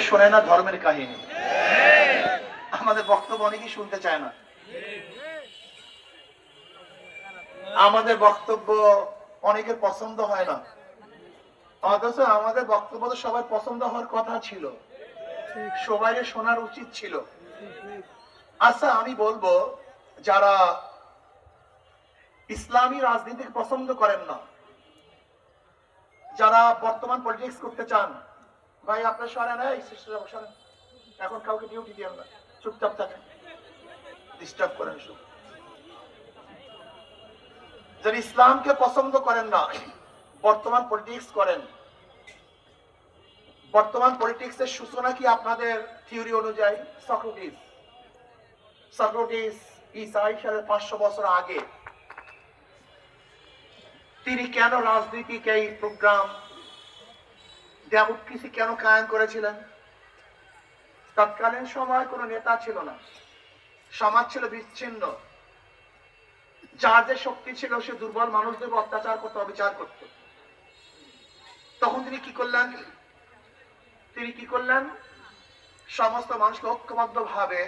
শোনে না ধর্মের কাহিনী, আমাদের বক্তব্য অনেকেই শুনতে চায় না। আমাদের বক্তব্য অনেকের পছন্দ হয় না, অথচ আমাদের বক্তব্য তো সবার পছন্দ হওয়ার কথা ছিল, সবাই শোনার উচিত ছিল। আচ্ছা, আমি বলবো যারা ইসলামী রাজনীতিকে পছন্দ করেন না, যারা বর্তমান পলিটিক্স করতে চান, ভাই আপনার সরেন, সরেন, এখন কাউকে ডিউটি দিয়ে না, চুপচাপ থাকেন, ডিস্টার্ব করেন। যারা ইসলামকে পছন্দ করেন না, বর্তমান পলিটিক্স করেন। বর্তমান পলিটিক্সের সূচনা কি আপনাদের থিওরি অনুযায়ী? সক্রেটিস ঈসা সালের 500 বছর আগে তিনি কেন রাজনীতিকে এই প্রোগ্রাম ডেমোক্রেসি কেন কায়েম করেছিলেন? তৎকালীন সময় কোন নেতা ছিল না, সমাজ ছিল বিচ্ছিন্ন, যার যে শক্তি ছিল সে দুর্বল মানুষদের অত্যাচার করত, অবিচার করত। তখন তিনি কি করলেন? সমস্ত মানুষকে ঐক্যবদ্ধ ভাবে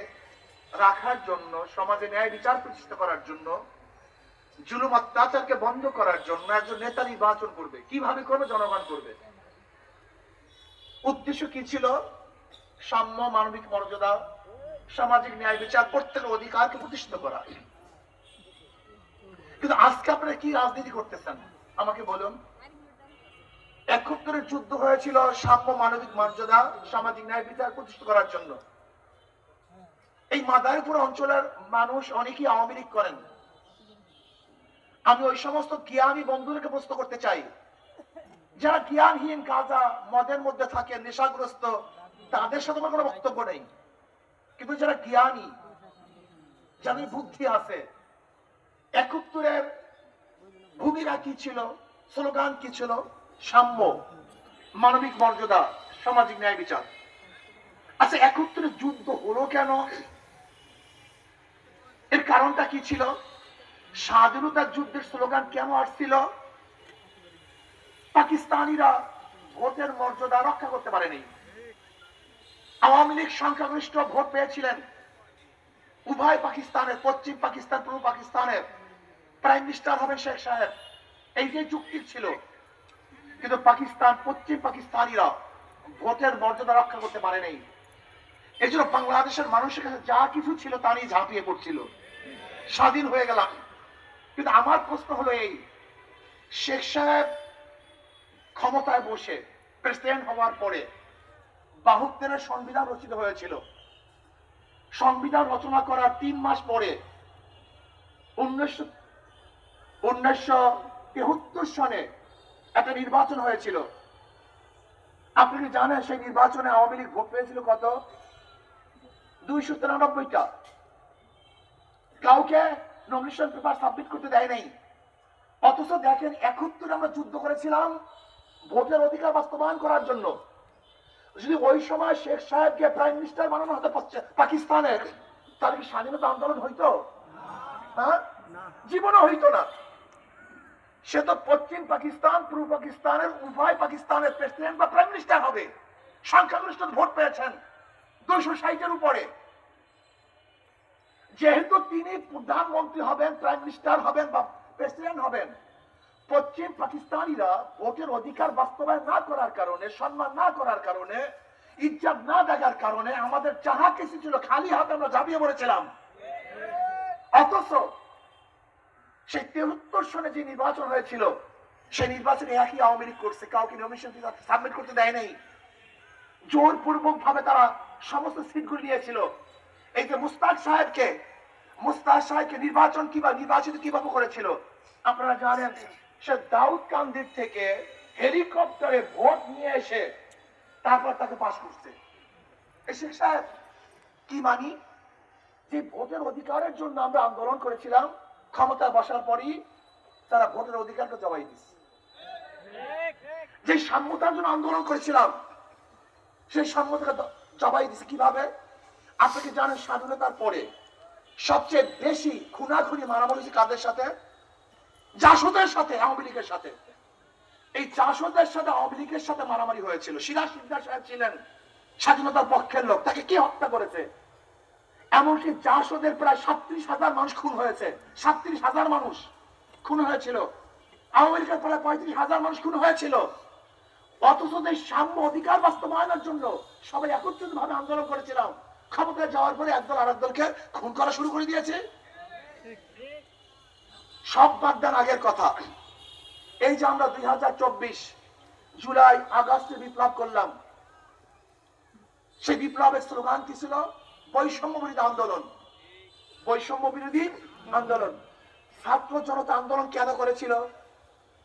রাখার জন্য, সমাজে ন্যায় বিচার প্রতিষ্ঠা করার জন্য, জুলুম অত্যাচারকে বন্ধ করার জন্য একজন নেতা নির্বাচন করবে। কিভাবে করবে? জনগণ করবে। উদ্দেশ্য কি ছিল? সাম্য, মানবিক মর্যাদা, সামাজিক ন্যায় বিচার, প্রত্যেকের অধিকারকে প্রতিষ্ঠিত করা। কিন্তু আজকে আপনারা কি রাজনীতি করতেছেন আমাকে বলুন? 71 যুদ্ধ হয়েছিল সাম্য, মানবিক মর্যাদা, সামাজিক ন্যায় বিচার প্রতিষ্ঠা করার জন্য। এই মাদারীপুর অঞ্চলের মানুষ অনেকেই আওয়ামী লীগ করেন। আমি ওই সমস্ত জ্ঞানী বন্ধুদেরকে প্রশ্ন করতে চাই, যারা জ্ঞানহীন, গাঁজা মদের মধ্যে থাকে, নেশাগ্রস্ত, তাদের সাথে কোনো বক্তব্য নেই। কিন্তু যারা জ্ঞানী, যাদের বুদ্ধি আছে, 71-এর ভূমিকা কি ছিল, স্লোগান কি ছিল? সাম্য, মানবিক মর্যাদা, সামাজিক ন্যায় বিচার। আচ্ছা, 71-এর যুদ্ধ হলো কেন? এর কারণটা কি ছিল? স্বাধীনতার যুদ্ধের স্লোগান কেন আসছিল? পাকিস্তানিরা ভোটের মর্যাদা রক্ষা করতে পারেনি। আওয়ামী লীগ সংখ্যাগরিষ্ঠ ভোট পেয়েছিলেন। উভয় পাকিস্তানের, পশ্চিম পাকিস্তান, পূর্ব পাকিস্তানের প্রাইম মিনিস্টার হবেন শেখ সাহেব, এই যে যুক্তি ছিল। কিন্তু পাকিস্তান, পশ্চিম পাকিস্তানিরা ভোটের মর্যাদা রক্ষা করতে পারে নাই। এই জন্য বাংলাদেশের মানুষের কাছে যা কিছু ছিল তা নিয়ে ঝাঁপিয়ে পড়ছিল। স্বাধীন হয়ে গেলাম। কিন্তু আমার প্রশ্ন হলো এই, শেখ সাহেব ক্ষমতায় বসে প্রেসিডেন্ট হওয়ার পরে 72-এর সংবিধান রচিত হয়েছিল। সংবিধান রচনা করার 3 মাস পরে 1973 সনে একটা নির্বাচন হয়েছিল। আপনি কি জানেন সেই নির্বাচনে আওয়ামী লীগ ভোট পেয়েছিল কত? 293টা। কাউকে নমিনেশন পেপার সাবমিট করতে দেয় নাই। অথচ দেখেন, 71 আমরা যুদ্ধ করেছিলাম ভোটের অধিকার বাস্তবায়ন করার জন্য। যদি ওই সময় শেখ সাহেবকে প্রাইম মিনিস্টার বানানো হতো পাকিস্তানের, তাহলে কি স্বাধীনতা আন্দোলন হইতো? হ্যাঁ, জীবনও হইতো না। সে তো পশ্চিম পাকিস্তান, পূর্ব পাকিস্তানের, উভয় পাকিস্তানের প্রেসিডেন্ট বা প্রাইম মিনিস্টার হবে। সংখ্যাগরিষ্ঠ ভোট পেয়েছেন 260-এর উপরে। যেহেতু তিনি প্রধানমন্ত্রী হবেন, প্রাইম মিনিস্টার হবেন বা প্রেসিডেন্ট হবেন, পশ্চিম পাকিস্তানিরা ভোটের অধিকার বাস্তবায়ন না করার কারণে, সম্মান না করার কারণে, ইজ্জত না দেখার কারণে আমাদের যাহা কিছু ছিল খালি হাতে আমরা ঝাঁপিয়ে পড়েছিলাম। অথচ সেই 73 সনে যে নির্বাচন হয়েছিল, সেই নির্বাচনে একই আওয়ামী লীগ করছে, কাউকে নমিনেশন সাবমিট করতে দেয় নাই। জোরপূর্বক ভাবে তারা সমস্ত সিটগুলি নিয়েছিল। এই যে মুস্তাক সাহেবকে নির্বাচিত কিভাবে করেছিল আপনারা জানেন? সে দাউদ কান্দির থেকে হেলিকপ্টারে ভোট নিয়ে এসে তারপর তাকে পাস করছে। শেখ সাহেব কি মানি? যে ভোটের অধিকারের জন্য আমরা আন্দোলন করেছিলাম, ক্ষমতায় বসার পরই তারা ভোটের অধিকারকে জবাই দিচ্ছে। যে সাম্যতার জন্য আন্দোলন করেছিলাম, সেই সাম্যতাকে জবাই দিচ্ছে কিভাবে? আপনি কি জানেন স্বাধীনতার পরে সবচেয়ে বেশি খুনাখুনি মারামারি কাদের সাথে? জাসদের সাথে, আওয়ামী লীগের সাথে। এই জাসদের সাথে আওয়ামী লীগের সাথে মারামারি হয়েছিল। সিরাজ সিকদার সাহেব ছিলেন স্বাধীনতার পক্ষের লোক, তাকে কে হত্যা করেছে? এমনকি জাসদের প্রায় 37,000 মানুষ খুন হয়েছে, 37,000 মানুষ খুন হয়েছিল। আওয়ামী লীগের প্রায় 35,000 মানুষ খুন হয়েছিল। অথচ এই সাম্য অধিকার বাস্তবায়নের জন্য সবাই একত্রিত ভাবে আন্দোলন করেছিলাম। ক্ষমতায় যাওয়ার পরে একদল আরেক দলকে খুন করা শুরু করে দিয়েছে। সব বাদ দেন আগের কথা। এই যে আমরা 2024 জুলাই আগস্টে বিপ্লব করলাম, সেই বিপ্লবের স্লোগান কি ছিল? বৈষম্য বিরোধী আন্দোলন। বৈষম্য বিরোধী আন্দোলন। ছাত্র জনতা আন্দোলন কেন করেছিল?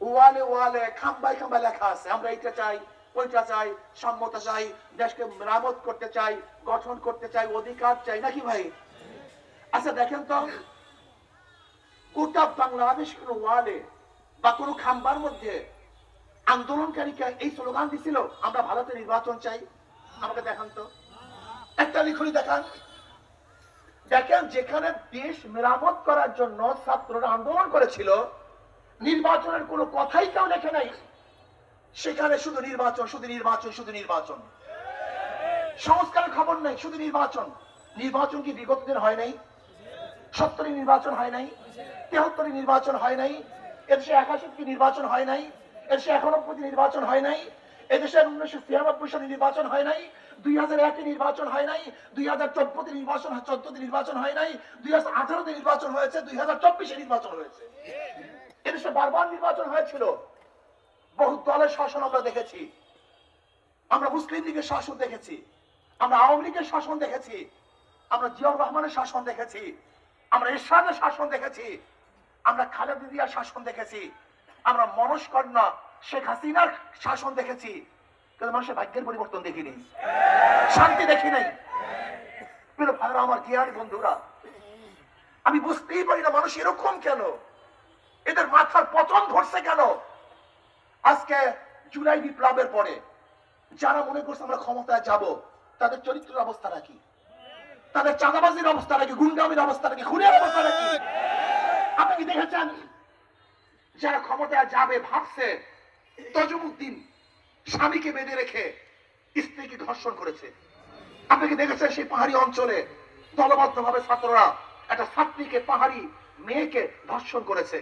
ওয়ালে ওয়ালে খাম্বায় খাম্বায় লেখা আছে, আমরা এইটা চাই, ওইটা চাই, সাম্যতা চাই, দেশকে মেরামত করতে চাই, গঠন করতে চাই, অধিকার চাই, নাকি ভাই? আচ্ছা দেখেন তো, গোটা বাংলাদেশ কোন ওয়ালে বা কোন খাম্বার মধ্যে আন্দোলনকারীকে এই স্লোগান দিছিল আমরা ভারতে নির্বাচন চাই? আমাকে দেখান তো, একটা লিখুনি দেখান। দেখেন, যেখানে দেশ মেরামত করার জন্য ছাত্ররা আন্দোলন করেছিল, নির্বাচনের কোনো কথাই কেউ লেখে নাই। সেখানে শুধু নির্বাচন, শুধু নির্বাচন, শুধু নির্বাচন। সংস্কারের খবর নাই, শুধু নির্বাচন। নির্বাচন কি বিগত দিন হয় নাই? 70 নির্বাচন হয় নাই? 73 নির্বাচন হয় নাই? এদেশে 81 নির্বাচন হয় নাই? এদেশে 91 নির্বাচন হয় নাই? এদেশে 1993 সালে নির্বাচন হয় নাই? 2001 নির্বাচন হয় নাই? 2014 নির্বাচন 14 নির্বাচন হয় নাই? 2018 নির্বাচন হয়েছে, 2024 নির্বাচন হয়েছে। এদেশে বারবার নির্বাচন হয়েছিল। বহু দলের শাসন আমরা দেখেছি। আমরা মুসলিম লীগের শাসন দেখেছি, আমরা আওয়ামী লীগের শাসন দেখেছি, আমরা জিয়াউর রহমানের শাসন দেখেছি, আমরা এরশাদের শাসন দেখেছি, আমরা খালেদা জিয়ার শাসন দেখেছি, আমরা মনস্কন্যা শেখ হাসিনার শাসন দেখেছি। কিন্তু মানুষের ভাগ্যের পরিবর্তন দেখিনি, শান্তি দেখি নাই। প্রিয় ভাইরা আমার, জ্ঞানী বন্ধুরা, আমি বুঝতেই পারি না মানুষ এরকম কেন, এদের মাথার পতন ধরছে কেন? আজকে জুলাই বিপ্লবের পরে যারা মনে করছে আমরা ক্ষমতায় যাব, তাদের চরিত্রের অবস্থাটা কি? তাদের চাঁদাবাজির অবস্থাটা কি? গুন্ডামির অবস্থাটা কি? খুনের অবস্থাটা কি? আপনি কি দেখেছেন যারা ক্ষমতায় যাবে ভাবছে তজুমুদ্দিন স্বামীকে বেঁধে রেখে স্ত্রীকে ধর্ষণ করেছে? আপনি কি দেখেছেন সেই পাহাড়ি অঞ্চলে দলবদ্ধ ভাবে ছাত্ররা একটা ছাত্রীকে, পাহাড়ি মেয়েকে ধর্ষণ করেছে?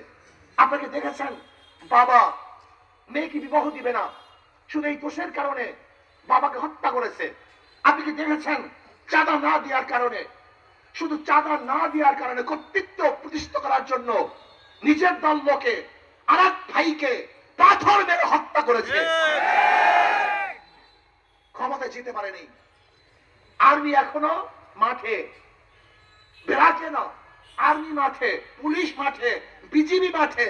আপনি কি দেখেছেন বাবা মেয়েকে বিবাহ দিবে না, শুধু এই দোষের কারণে বাবাকে হত্যা করেছে? আপনি কি দেখেছেন চাঁদা না দেওয়ার কারণে, শুধু চাঁদা না দেওয়ার কারণে কর্তৃত্ব প্রতিষ্ঠা করার জন্য নিজের দল লোকে আরেক ভাইকে পাথর মেরে হত্যা করেছে? ক্ষমতায় যেতে পারেনি। আর্মি এখনো মাঠে, বেড়াচ্ছে না। আর্মি মাঠে, পুলিশ মাঠে, বিজিবি মাঠে।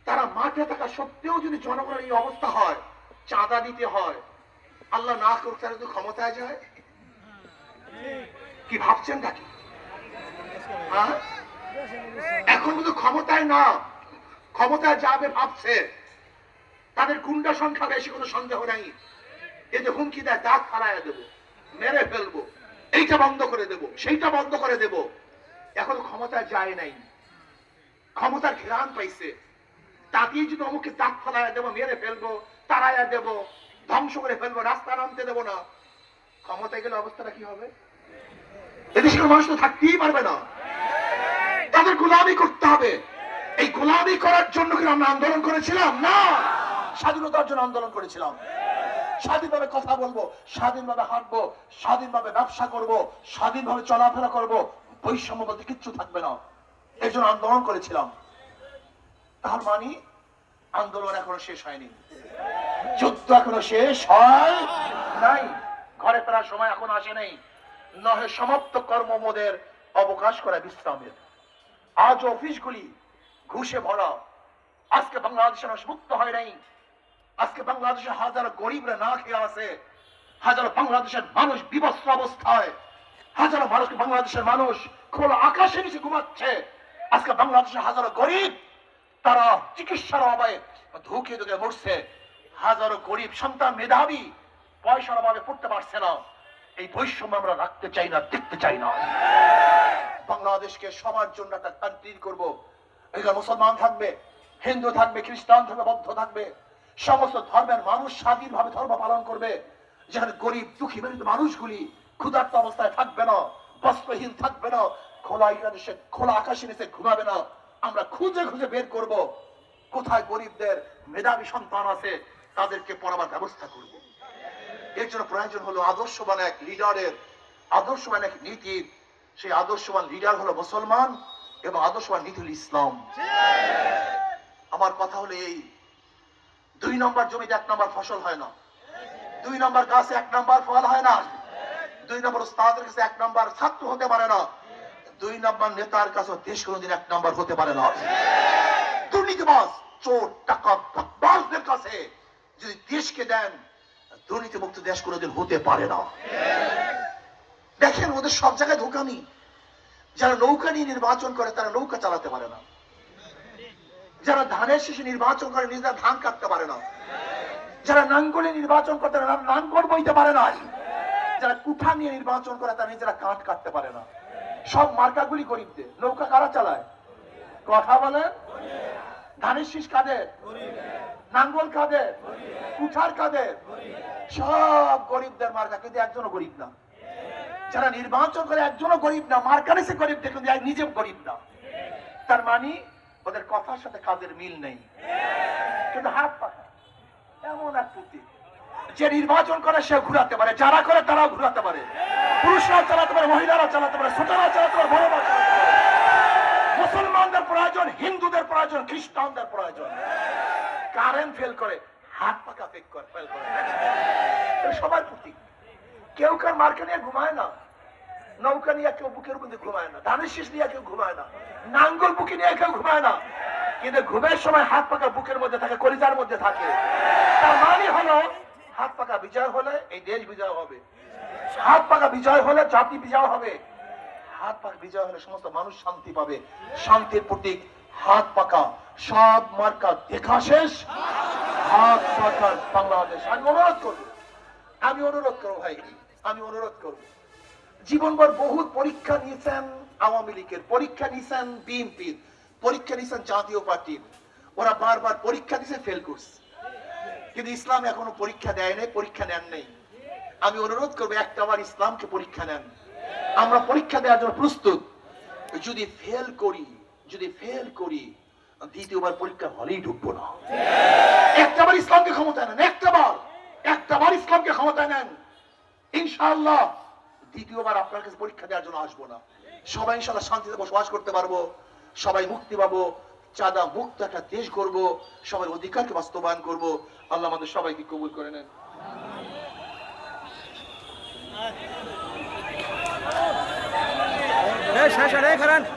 তারা মাঠে থাকা সত্ত্বেও যদি জনগণের এই অবস্থা হয়, চাঁদা দিতে হয়, আল্লাহ না করতে তারা যদি ক্ষমতায় যায়, কি ভাবছেন নাকি? হ্যাঁ, এখন কিন্তু ক্ষমতায় না, ক্ষমতায় যাবে ভাবছে। তাদের গুন্ডা সংখ্যা বেশি, কোনো সন্দেহ নাই। এই যে হুমকি দেয়, দাঁত ফালাইয়া দেবো, মেরে ফেলবো, এইটা বন্ধ করে দেব, সেইটা বন্ধ করে দেব। এখন ক্ষমতায় যায় নাই, ক্ষমতার ঘেরান পাইছে। তাতেই যদি অমুকে দাঁত ফালাইয়া দেবো, মেরে ফেলবো, তাড়াইয়া দেবো, ধ্বংস করে ফেলবো, রাস্তা নামতে দেবো না, ক্ষমতায় গেলে অবস্থাটা কি হবে? এদেশের মানুষ তো থাকতেই পারবে না, তাদের গোলামি করতে হবে। এই গোলামি করার জন্য কি আমরা আন্দোলন করেছিলাম? না, স্বাধীনতার জন্য আন্দোলন করেছিলাম। স্বাধীনভাবে কথা বলবো, স্বাধীনভাবে হাঁটবো, স্বাধীনভাবে ব্যবসা করব, স্বাধীনভাবে চলাফেরা করব, বৈষম্য বলতে কিচ্ছু থাকবে না, এই জন্য আন্দোলন করেছিলাম। তার মানে আন্দোলন এখনো শেষ হয়নি, যুদ্ধ এখনো শেষ হয় নাই, ঘরে ফেরার সময় এখন আসে নাই। নহে সমাপ্ত কর্মমোদের অবকাশ করা বিশ্রামের। আজ অফিসগুলি ঘুষে ভরা। আজকে বাংলাদেশের মানুষ মুক্ত হয় নাই। আজকে বাংলাদেশের হাজারো গরিবরা না খেয়ে আছে, হাজারো বাংলাদেশের মানুষ বিবস্ত্র অবস্থায়, হাজারো মানুষ, বাংলাদেশের মানুষ খোলা আকাশের নিচে ঘুমাচ্ছে। আজকে বাংলাদেশের হাজারো গরিব তারা চিকিৎসার অভাবে ধুকে ধুকে মরছে। হাজারো গরিব সন্তান মেধাবী পয়সার অভাবে পড়তে পারছে না। এই বৈষম্য আমরা রাখতে চাই না, দেখতে চাই না। বাংলাদেশকে সবার জন্য একটা কান্ট্রি করব। এখানে মুসলমান থাকবে, হিন্দু থাকবে, খ্রিস্টান থাকবে, বৌদ্ধ থাকবে, সমস্ত ধর্মের মানুষ স্বাধীনভাবে ধর্ম পালন করবে। যেখানে গরিব দুঃখী মেহনত মানুষগুলি ক্ষুধার্ত অবস্থায় থাকবে না, বস্ত্রহীন থাকবে না, খোলা আকাশের নিচে ঘুমাবে না। আমরা খুঁজে খুঁজে বের করব কোথায় গরিবদের মেধাবী সন্তান আছে, তাদেরকে পড়াবার ব্যবস্থা করব। এর জন্য প্রয়োজন হলো আদর্শবান এক লিডারের, আদর্শবান এক নীতির। সেই আদর্শবান লিডার হলো মুসলমান এবং আদর্শবান নীতি হল ইসলাম। আমার কথা হলো এই, 2 নম্বর জমিতে 1 নম্বর ফসল হয় না, 2 নম্বর গাছে 1 নম্বর ফল হয় না, 2 নম্বর উস্তাদের কাছে 1 নম্বর ছাত্র হতে পারে না, 2 নম্বর নেতার কাছে দেশ কোনোদিন 1 নম্বর হতে পারে না। দুর্নীতিবাজ, চোর, ডাকাত, বাসদের কাছে যদি দেশকে দেন, দুর্নীতি মুক্ত দেশ কোনোদিন হতে পারে না। দেখেন ওদের সব জায়গায় ধোঁকামি। যারা নৌকা নিয়ে নির্বাচন করে তারা নৌকা চালাতে পারে না, যারা ধানের শীষে নির্বাচন করে নিজেরা ধান কাটতে পারে না, যারা নাঙ্গলে নির্বাচন করে তারা নাঙ্গল বইতে পারে না, যারা কুঠা নিয়ে নির্বাচন করে তারা নিজেরা কাঠ কাটতে পারে না। সব মার্কাগুলি গরিবদের। নৌকা কারা চালায়? কথা বলেন। ধানের শীষ কাদের? নাঙ্গল কাদের? কুঠার কাদের? সব গরিবদের মার্কা, কিন্তু একজনও গরিব না। যারা নির্বাচন করে একজনও গরিব না, মার্কার এসে গরিব, কিন্তু নিজে গরিব না। তার মানে ওদের কথার সাথে কাজের মিল নেই, কিন্তু হাত পাখা। এমন এক প্রতীক, যে নির্বাচন করে সে ঘুরাতে পারে, যারা করে তারাও ঘুরাতে পারে। পুরুষরা চালাতে পারে, মহিলারা চালাতে পারে, ছোটরা চালাতে পারে, বড়রা চালাতে পারে। মুসলমানদের প্রয়োজন, হিন্দুদের প্রয়োজন, খ্রিস্টানদের প্রয়োজন। কারেন্ট ফেল করে, হাত পাকা ফেল করে, সবার প্রতীক। কেউ কার মার্কা নিয়ে ঘুমায় না, নৌকা নিয়ে কেউ বুকের মধ্যে ঘুমায় না, ধানের শীষ নিয়ে কেউ ঘুমায় না, নাঙ্গল বুকে নিয়ে কেউ ঘুমায় না, কিন্তু ঘুমের সময় হাত পাকা বুকের মধ্যে থাকে, কলিজার মধ্যে থাকে। তার মানে হলো হাত পাকা বিজয় হলে এই দেশ বিজয় হবে, হাত পাকা বিজয় হলে জাতি বিজয় হবে, হাত পাকা বিজয় হলে সমস্ত মানুষ শান্তি পাবে। শান্তির প্রতীক হাত পাকা। সব মার্কা দেখা শেষ, হাত পাকা বাংলাদেশ। আমি অনুরোধ করবো ভাই, আমি অনুরোধ করবো, জীবনভর বহুত পরীক্ষা নিয়েছেন আওয়ামী লীগের, পরীক্ষা নিয়েছেন বিএনপির, পরীক্ষা নিয়েছেন জাতীয় পার্টির। ওরা বারবার পরীক্ষা দিয়েছে, ফেল করছে, কিন্তু ইসলাম এখনো পরীক্ষা দেয় নাই, পরীক্ষা নেন নেই। আমি অনুরোধ করবো একটাবার ইসলামকে পরীক্ষা নেন। আমরা পরীক্ষা দেওয়ার জন্য প্রস্তুত। যদি ফেল করি দ্বিতীয়বার পরীক্ষা হলেই ঢুকবো না। একটাবার ইসলামকে ক্ষমতায় নেন, একটাবার ইসলামকে ক্ষমতায় নেন, ইনশাআল্লাহ দ্বিতীয়বার আপনার কাছে পরীক্ষা দেওয়ার জন্য আসবো না। সবাই ইনশাআল্লাহ শান্তিতে বসবাস করতে পারবো, সবাই মুক্তি পাবো, চাঁদা মুক্ত একটা দেশ করবো, সবার অধিকারকে বাস্তবায়ন করবো। আল্লাহ আমাদের সবাইকে কবুল করে নেন।